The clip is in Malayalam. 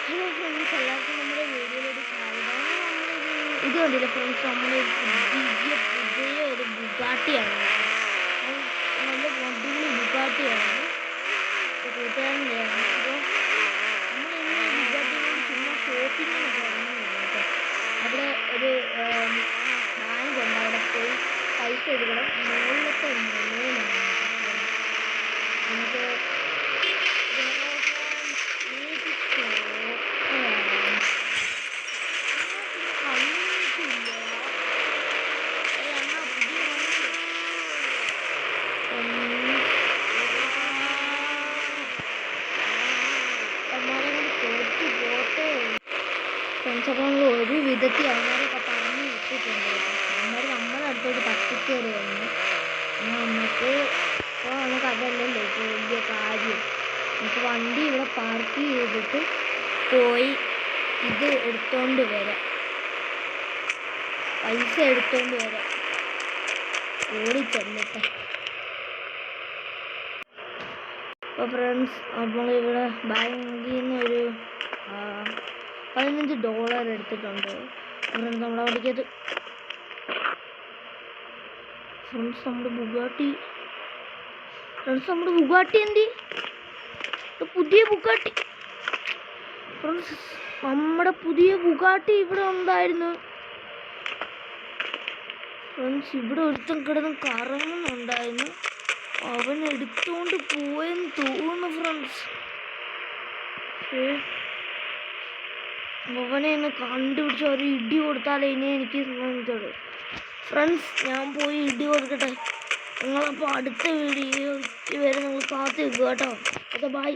ഹലോ ഫ്രണ്ട്സ്, എല്ലാവർക്കും നമ്മുടെ വീഡിയോയിലോട്ട് സ്വാഗതം. ഇത് കണ്ടില്ല ഫ്രണ്ട്സ്, നമ്മൾ പുതിയ ഒരു ബുഗാട്ടിയാണ്. നല്ല അടിപൊളി ബുഗാട്ടിയാണ്, കൂട്ടുകാരൻ്റെ. അപ്പോൾ നമ്മൾ ഇന്ന് ബുഗാട്ടിയോട് ചുമ്മാ ഷോപ്പിങ്ങിന് പോകുന്നില്ല കേട്ടോ. അവിടെ ഒരു ബാങ്ക് ഉണ്ട്, അവിടെ പോയി പൈസ എടുക്കണം. മുകളിലത്തെ നിലയിലാണ് നമുക്ക് ഒരു വിധത്തിൽ അവന്മാരൊക്കെ പറഞ്ഞു വിട്ടിട്ടുണ്ട്. നമ്മുടെ അടുത്തോട്ട് തട്ടിക്കയറി വന്നു. നമുക്ക് അതല്ലല്ലോ ഇപ്പോൾ വലിയ കാര്യം. നമുക്ക് വണ്ടി ഇവിടെ പാർക്ക് ചെയ്തിട്ട് പോയി ഇത് എടുത്തോണ്ട് വരാം, പൈസ എടുത്തോണ്ട് വരാം. ഓടിച്ചെല്ലട്ടെ. അപ്പോൾ ഫ്രണ്ട്സ്, നമ്മളിവിടെ ബാങ്കിൽ നിന്ന് ഒരു $15 എടുത്തിട്ടുണ്ട്. ഫ്രണ്ട്സ്, നമ്മുടെ വണ്ടിക്കത് നമ്മുടെ ബുഗാട്ടി എന്തി പുതിയ ബുഗാട്ടി ഫ്രണ്ട്സ്, നമ്മുടെ പുതിയ ബുഗാട്ടി ഇവിടെ ഉണ്ടായിരുന്നു ഫ്രണ്ട്സ്. ഇവിടെ ഒരുത്തൻ കിടന്ന് കറങ്ങുന്നുണ്ടായിരുന്നു, അവൻ എടുത്തോണ്ട് പോയെന്ന് തോന്നുന്നു ഫ്രണ്ട്സ്. അവനെ ഒന്ന് കണ്ടുപിടിച്ച് ഒരു ഇടി കൊടുത്താലേ ഇനി എനിക്ക് സംബന്ധിച്ചുള്ളൂ ഫ്രണ്ട്സ്. ഞാൻ പോയി ഇടി കൊടുക്കട്ടെ. നിങ്ങളപ്പോൾ അടുത്ത വീഡിയോ വരെ നിങ്ങൾ കാത്തിരിക്കുക കേട്ടോ. Okay, by.